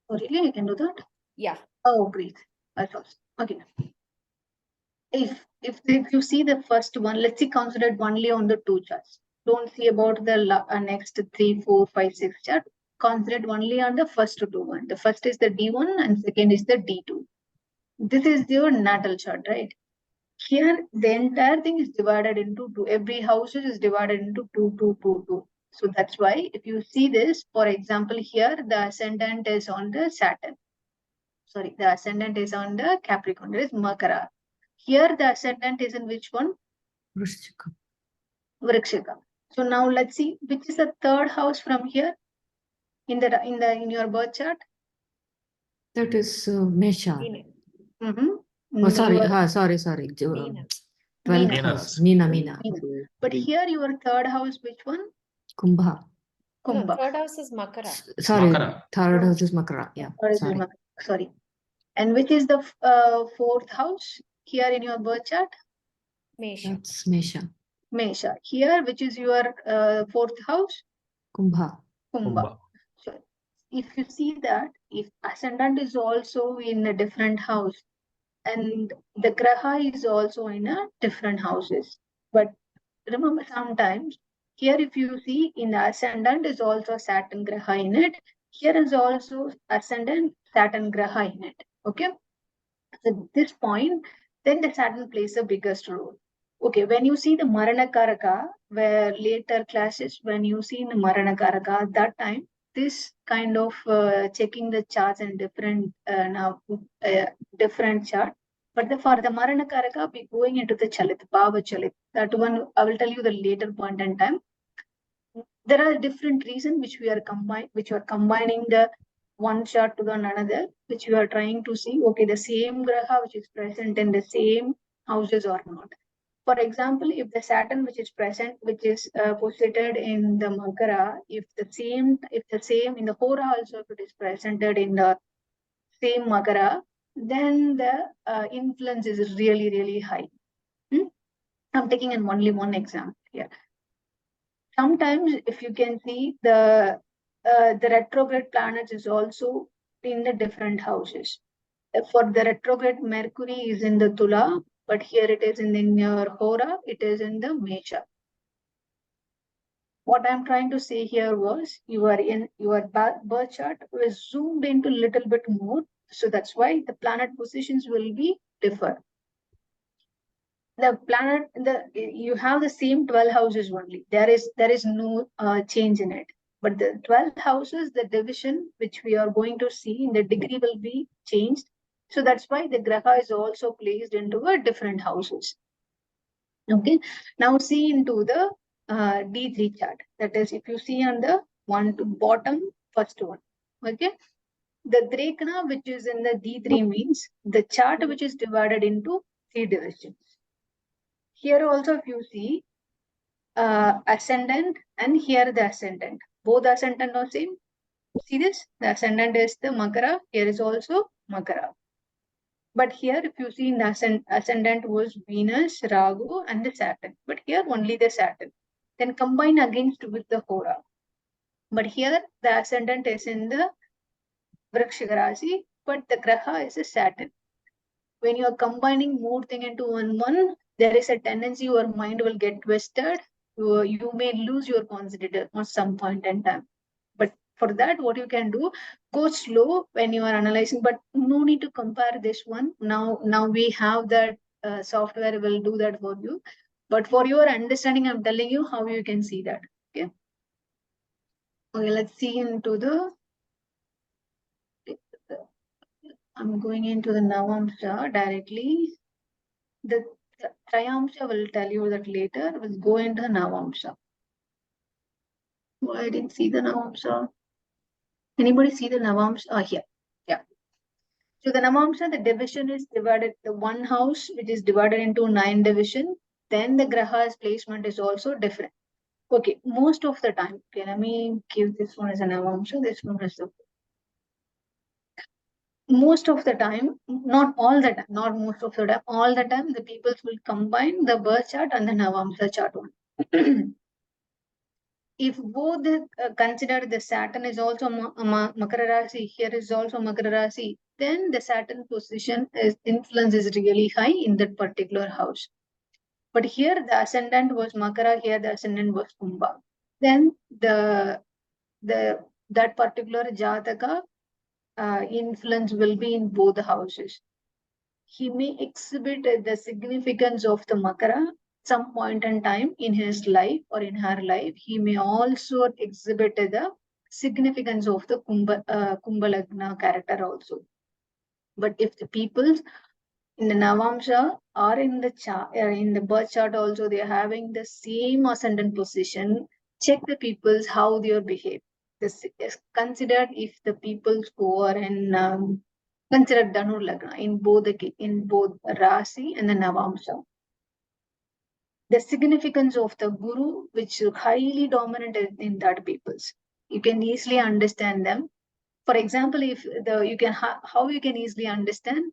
Oh, really? I can do that? Yeah. Oh, great. That's awesome. Okay. If you see the first one, let's see, considered only on the two charts. Don't see about the next 3, 4, 5, 6 chart. Concentrate only on the first two one. The first is the D1 and second is the D2. This is your natal chart, right? Here, the entire thing is divided into two. Every house is divided into 2, 2, 2, 2. So that's why if you see this, for example, here the ascendant is on the Saturn. Sorry, the ascendant is on the Capricorn. There is Makara. Here the ascendant is in which one? Vrishchika. Vrikshika. So now let's see which is the third house from here in your birth chart. That is Mesha. Mm-hmm. Sorry. 12th house. Meena. But here your third house, which one? Kumbha. Kumbha. No, third house is Makara. Sorry, Makara. third house is Makara. Yeah, sorry. And which is the fourth house here in your birth chart? Mesha. That's Mesha. Mesha. Here, which is your fourth house? Kumbha. So if you see that, if ascendant is also in a different house and the graha is also in a different houses. But remember, sometimes here if you see in the ascendant is also Saturn graha in it. Here is also ascendant Saturn graha in it. Okay. So at this point, then the Saturn plays the biggest role. Okay, when you see the Marana Karaka, where later classes, when you see in the Marana Karaka, that time, this kind of checking the charts and different different chart. But for the Marana Karaka, be going into the Chalit, Bhava Chalit. That one I will tell you the later point in time. There are different reasons which we are combining the one chart to the another, which we are trying to see, okay, the same graha which is present in the same houses or not. For example, if the Saturn which is posited in the Makara, if the same in the Hora also, if it is presented in the same Makara, then the influence is really, really high. I'm taking only one example here. Sometimes, if you can see, the retrograde planets is also in the different houses. For the retrograde, Mercury is in the Tula, but here it is in your Hora, it is in the Mesha. What I'm trying to say here was, you are in your birth chart was zoomed into a little bit more, so that's why the planet positions will be differ. The planet, you have the same 12 houses only. There is no change in it. But the 12 houses, the division which we are going to see in the degree will be changed. So that's why the Graha is also placed into a different houses. Okay. Now see into the D3 chart. That is, if you see on the bottom first one. Okay. The Drekana, which is in the D3, means the chart which is divided into 3 divisions. Here also, if you see ascendant and here the ascendant, both ascendant are same. See this? The ascendant is the Makara. Here is also Makara. But here, if you see in the ascendant was Venus, Rahu, and the Saturn. But here only the Saturn. Then combine against with the Hora. But here the ascendant is in the Vrikshika Rasi, but the Graha is a Saturn. When you are combining more thing into one, there is a tendency your mind will get twisted. You may lose your concentrator at some point in time. But for that, what you can do, go slow when you are analyzing, but no need to compare this one. Now we have that software will do that for you. But for your understanding, I'm telling you how you can see that. Okay. Okay, let's see into the. I'm going into the Navamsha directly. The Trayamsha will tell you that later. We'll go into the Navamsha. Well, I didn't see the Navamsha. Anybody see the Navamsha? Here. Yeah. So the Navamsha, the division is divided, the one house which is divided into 9 division. Then the Graha's placement is also different. Okay, most of the time. Okay, let me give this one as a Navamsha, this one is the. Most of the time, not all the time, not most of the time, all the time, the people will combine the birth chart and the Navamsha chart one. If both consider the Saturn is also Makara Rasi, here is also Makara Rasi, then the Saturn position influence is really high in that particular house. But here the ascendant was Makara, here the ascendant was Kumbha. Then that particular Jataka influence will be in both the houses. He may exhibit the significance of the Makara some point in time in his life or in her life. He may also exhibit the significance of the Kumbha Lagna character also. But if the people in the Navamsha or in the birth chart also, they are having the same ascendant position, check the people's how they are behave. This is considered if the people's who are in considered Dhanur Lagna in both Rasi and the Navamsha. The significance of the Guru, which is highly dominant in that people's, you can easily understand them. For example, if how you can easily understand,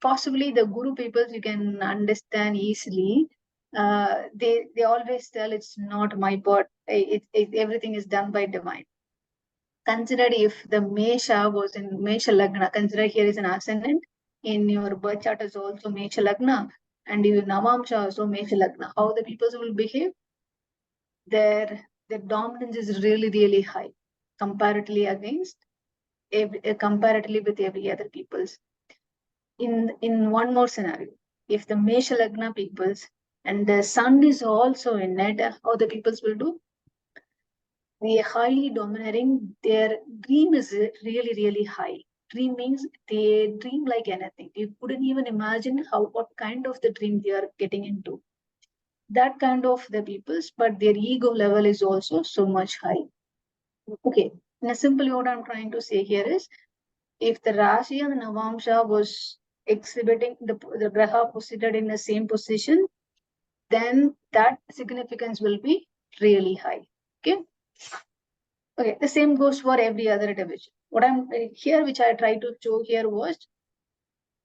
possibly the Guru peoples you can understand easily. They always tell it's not my part. Everything is done by divine. Consider if the Mesha was in Mesha Lagna, consider here is an ascendant, in your birth chart is also Mesha Lagna, and your Navamsha also Mesha Lagna. How the peoples will behave? Their dominance is really, really high, comparatively with every other peoples. In one more scenario, if the Mesha Lagna peoples and the sun is also in it, how the peoples will do? They are highly dominating. Their dream is really, really high. Dream means they dream like anything. You couldn't even imagine what kind of the dream they are getting into. That kind of the peoples, but their ego level is also so much high. Okay, in a simple what I'm trying to say here is, if the Rashi and the Navamsha was exhibiting the Graha posited in the same position, then that significance will be really high. Okay. Okay. The same goes for every other division. What I'm here, which I tried to show here was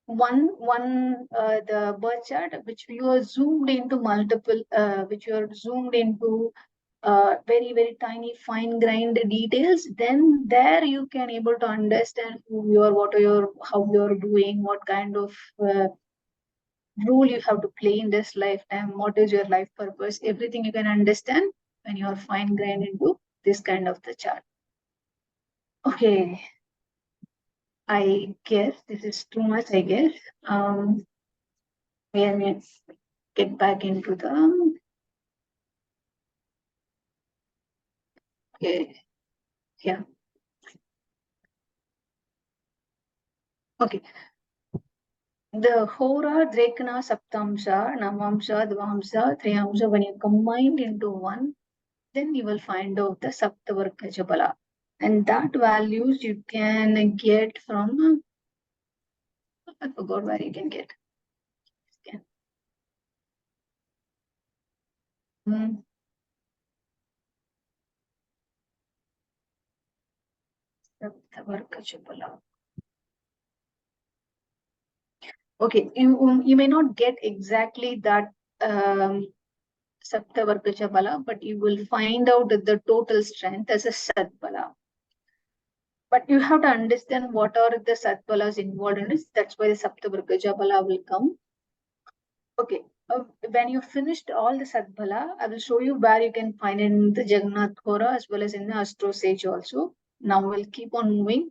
the birth chart, which you are zoomed into multiple, which you are zoomed into very, very tiny fine grained details. Then there you can able to understand who you are, what are your, how you're doing, what kind of role you have to play in this lifetime, what is your life purpose, everything you can understand when you are fine grained into this kind of the chart. Okay, I guess this is too much, I guess. We are get back into the okay, yeah. Okay. The Hora, Drekana, Saptamsha, Navamsha, Dvamsha, Triyamsha, when you combined into one, then you will find out the Saptavargaja Bala. And that values you can get from, I forgot where you can get. Saptavargaja Bala. Okay, you may not get exactly that Saptavargaja Bala, but you will find out that the total strength as a Sadbala. But you have to understand what are the Sadbalas involved in this. That's why the Saptavargaja Bala will come. Okay, when you finished all the Sadbala, I will show you where you can find it in the Jagannath Hora as well as in the Astro Sage also. Now we'll keep on moving.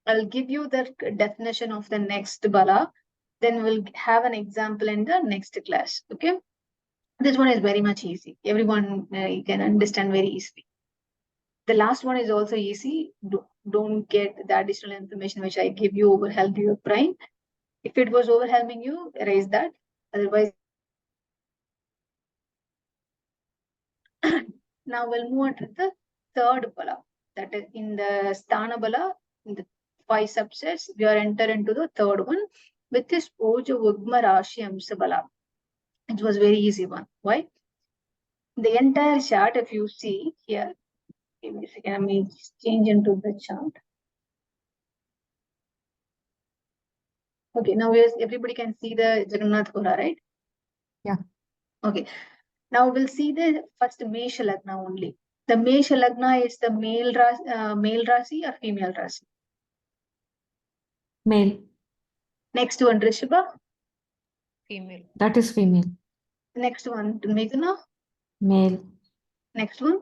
I'll give you the definition of the next Bala. Then we'll have an example in the next class. Okay. This one is very much easy. Everyone you can understand very easily. The last one is also easy. Don't get the additional information which I give you overwhelm your brain. If it was overwhelming you, erase that. Otherwise, now we'll move on to the third Bala. That is in the Sthana Bala, in the 5 subsets, we are enter into the third one with this Ohja Ugma Rashi Amsa Bala. It was very easy one. Why? The entire chart, if you see here, give me a second, I may change into the chart. Okay, now everybody can see the Jagannath Hora, right? Yeah. Okay. Now we'll see the first Mesha Lagna only. The Mesha Lagna is the male Rasi or female Rasi? Male. Next one, Rishabha. Female. That is female. Next one, Meghana. Male. Next one.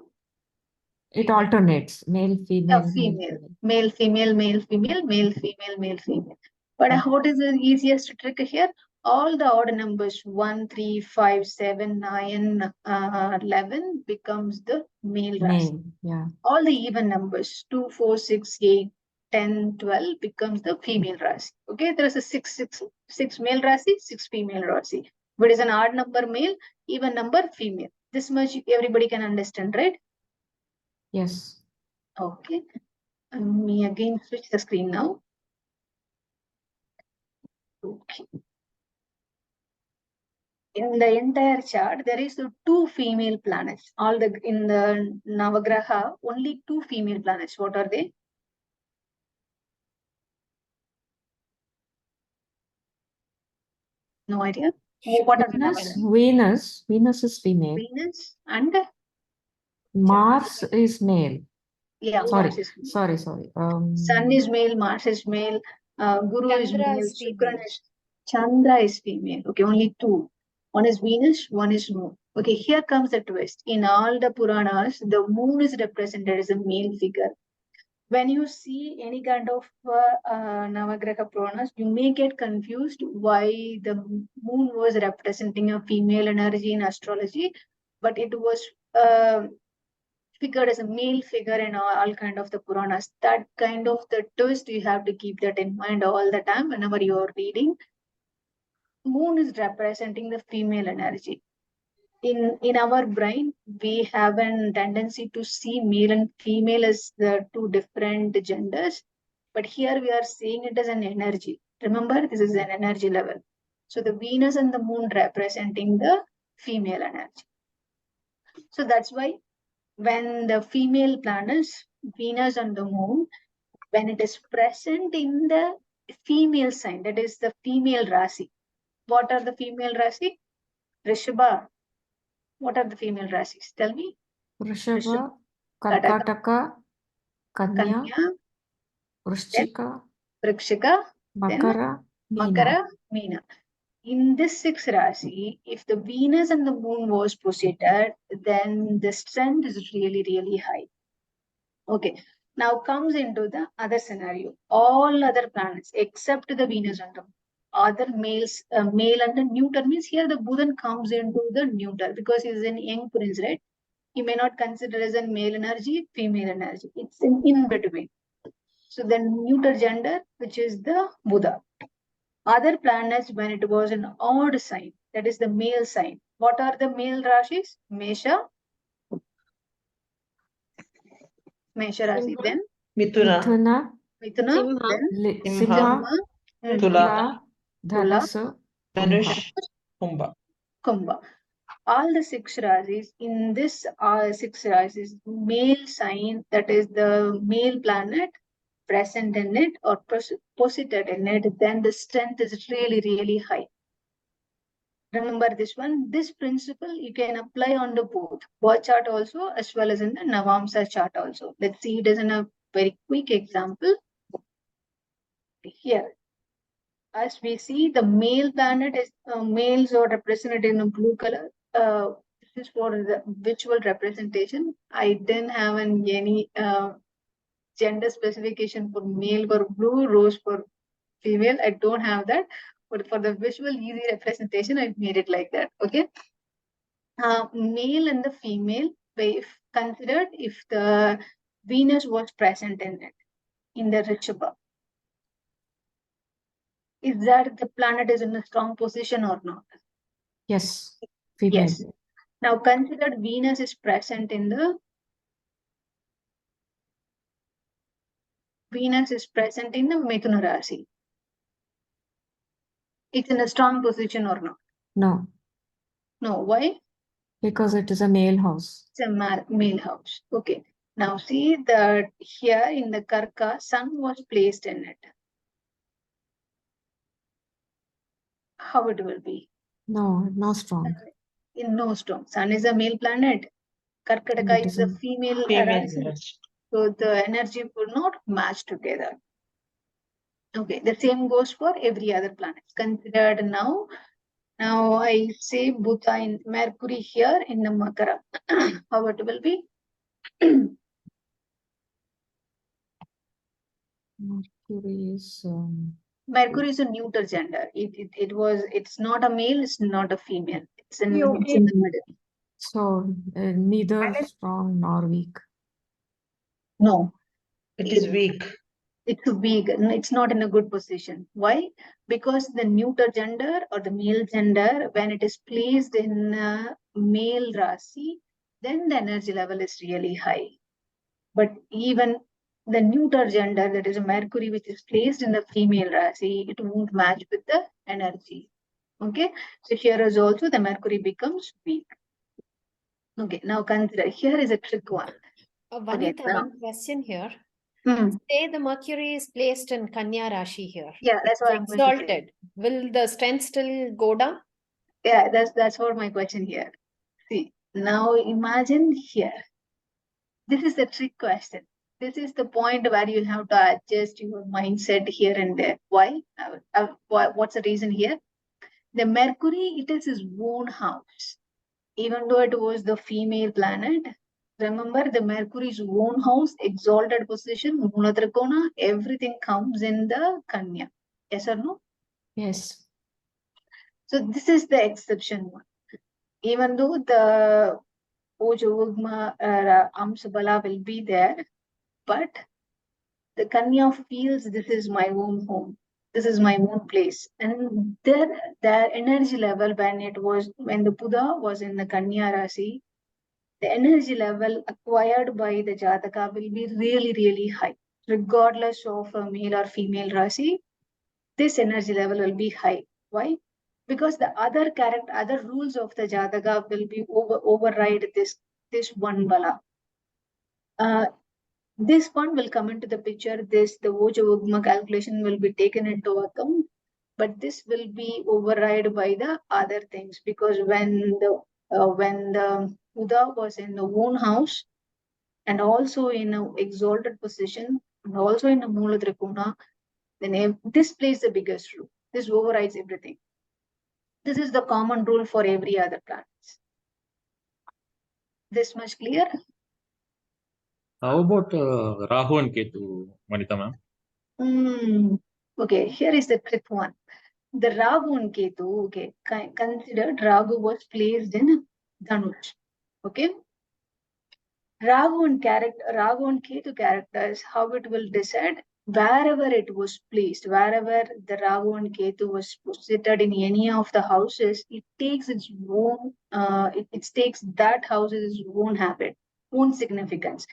It alternates. Male, female, Female. Male, female, male, female, male, female, male, female. But what is the easiest trick here? All the odd numbers 1, 3, 5, 7, 9, 11 becomes the male Rasi. Yeah. All the even numbers 2, 4, 6, 8, 10, 12 becomes the female Rasi. Okay, there is a 6 male Rasi, 6 female Rasi. But it's an odd number male, even number female. This much everybody can understand, right? Yes. Okay. Me again switch the screen now. Okay. In the entire chart, there is 2 female planets. In the Navagraha, only 2 female planets. What are they? No idea. What are Venus. Venus is female. Venus and Mars is male. Yeah, sorry. Mars is Sorry. Sun is male, Mars is male, Guru is Chandra male, is Shukran female. is Chandra is female. Okay, only 2. One is Venus, one is Moon. Okay, here comes the twist. In all the Puranas, the Moon is represented as a male figure. When you see any kind of Navagraha Puranas, you may get confused why the Moon was representing a female energy in astrology, but it was figured as a male figure in all kind of the Puranas. That kind of the twist, you have to keep that in mind all the time whenever you are reading. Moon is representing the female energy. In our brain, we have a tendency to see male and female as the 2 different genders. But here we are seeing it as an energy. Remember, this is an energy level. So the Venus and the moon representing the female energy. So that's why when the female planets, Venus and the moon, when it is present in the female sign, that is the female Rasi. What are the female Rasi? Rishabha. What are the female Rasis? Tell me. Rishabha, Karkataka, Kanya, Vrishchika, Vrikshika, Makara, Meena. Makara, Meena. In this 6 Rasi, if the Venus and the moon was posited, then the strength is really, really high. Okay. Now comes into the other scenario. All other planets except the Venus and the moon, other males, male and the neuter means here the Buddha comes into the neuter because he is an young prince, right? He may not consider as a male energy, female energy. It's in between. So the neuter gender, which is the Buddha. Other planets, when it was an odd sign, that is the male sign. What are the male Rashis? Mesha. Mesha Rashi. Then Mithuna, Mithuna. Then Simha, Tula, Dhanasu, Dhanush, Kumbha. Kumbha. All the 6 Rasis, in this 6 Rasis, male sign, that is the male planet present in it or posited in it, then the strength is really, really high. Remember this one. This principle you can apply on the both birth chart also as well as in the Navamsa chart also. Let's see it as in a very quick example. Here, as we see, the male planet is males are represented in a blue color. This is for the visual representation. I didn't have any gender specification for male for blue, rose for female. I don't have that, but for the visual easy representation, I've made it like that. Okay. Male and the female, if considered if the Venus was present in it, in the Rishabha, is that the planet is in a strong position or not? Yes, female. Yes. Now considered Venus is present in the Mithuna Rasi. It's in a strong position or not? No. No. Why? Because it is a male house. It's a male house. Okay. Now see that here in the Karka, sun was placed in it. How it will be? No, no strong. In no strong. Sun is a male planet. Karkataka is a female Rasi. So the energy will not match together. Okay, the same goes for every other planet. Considered now. Now I say Buddha in Mercury here in the Makara. How it will be? Mercury is Mercury is a neuter gender. It's not a male, it's not a female. It's in the middle. So neither strong nor weak. No. It is weak. It's weak. It's not in a good position. Why? Because the neuter gender or the male gender, when it is placed in male Rasi, then the energy level is really high. But even the neuter gender, that is a Mercury, which is placed in the female Rasi, it won't match with the energy. Okay. So here is also the Mercury becomes weak. Okay. Now consider, here is a trick one. Vanita, one question here. Say the Mercury is placed in Kanya Rashi here. Yeah, that's what I'm exalted. Will the strength still go down? Yeah, that's what my question here. See, now imagine here. This is the trick question. This is the point where you have to adjust your mindset here and there. Why? What's the reason here? The Mercury, it is his own house. Even though it was the female planet, remember the Mercury's own house, exalted position, Muna Trikona, everything comes in the Kanya. Yes or no? Yes. So this is the exception one. Even though the Ohja Shadbala will be there, but the Kanya feels this is my own home. This is my own place. And their energy level when the Buddha was in the Kanya Rasi, the energy level acquired by the Jataka will be really, really high. Regardless of a male or female Rasi, this energy level will be high. Why? because the other rules of the Jataka will be override this one bala. This one will come into the picture. The Ohja Ugma calculation will be taken into account, but this will be override by the other things, because when the Uda was in the own house and also in an exalted position and also in a Mula Trikona, then this plays the biggest role. This overrides everything. This is the common rule for every other planets. This much clear? How about Rahu and Ketu, Manita ma'am? Okay, here is the trick one. The Rahu and Ketu, okay, considered Rahu was placed in Dhanush. Okay. Rahu and Ketu characters, how it will decide wherever it was placed, wherever the Rahu and Ketu was seated in any of the houses, it takes its own, it takes that house's own habit, own significance.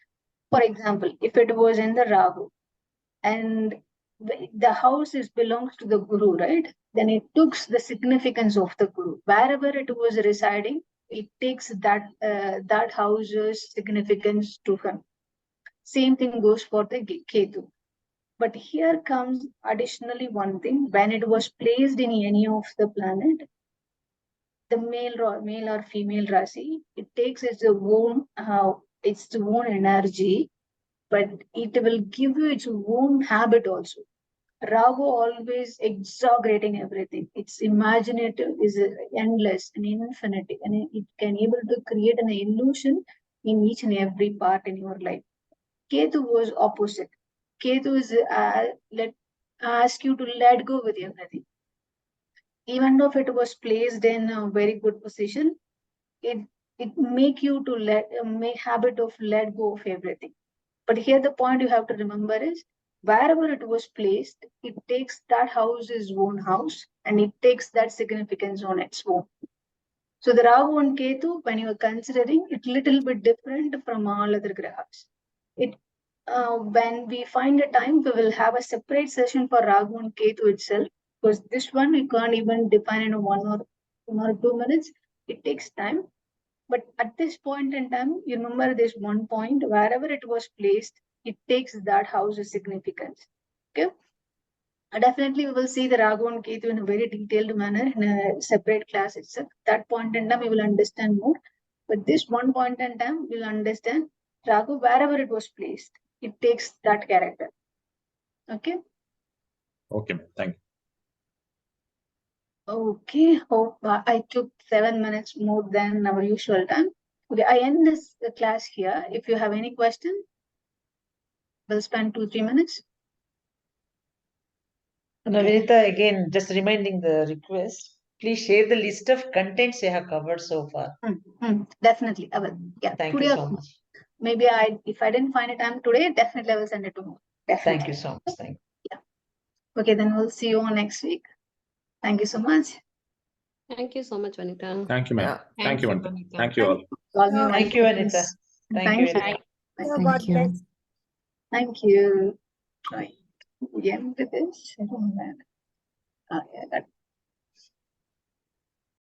For example, if it was in the Rahu and the house belongs to the Guru, right? Then it took the significance of the Guru. Wherever it was residing, it takes that house's significance to him. Same thing goes for the Ketu. But here comes additionally one thing. When it was placed in any of the planet, the male or female Rasi, it takes its own energy, but it will give you its own habit also. Rahu always exaggerating everything. It's imaginative, is endless and infinite, and it can able to create an illusion in each and every part in your life. Ketu was opposite. Ketu is ask you to let go with everything. Even though if it was placed in a very good position, it make you to make habit of let go of everything. But here the point you have to remember is, wherever it was placed, it takes that house's own house and it takes that significance on its own. So the Rahu and Ketu, when you are considering, it's little bit different from all other grahas. When we find a time, we will have a separate session for Rahu and Ketu itself, because this one we can't even define in 1 or 2 minutes. It takes time. But at this point in time, you remember this one point, wherever it was placed, it takes that house's significance. Okay. Definitely, we will see the Rahu and Ketu in a very detailed manner in a separate class itself. That point in time, we will understand more. But this one point in time, we'll understand Rahu, wherever it was placed, it takes that character. Okay. Okay, thank you. Okay, hope I took 7 minutes more than our usual time. Okay, I end this class here. If you have any question, we'll spend 2-3 minutes. Navinita, again, just reminding the request, please share the list of contents you have covered so far. Definitely, I will. Yeah, Thank today you so much. Maybe if I didn't find a time today, definitely I will send it to you. Definitely. Thank you so much. Thank you. Yeah. Okay, then we'll see you on next week. Thank you so much. Thank you so much, Vanita. Thank you, ma'am. Thank you, Vanita. Thank you all. Thank you, Anita. Thank you, Anita. God bless. Thank you. Right. Again with this. Yeah, that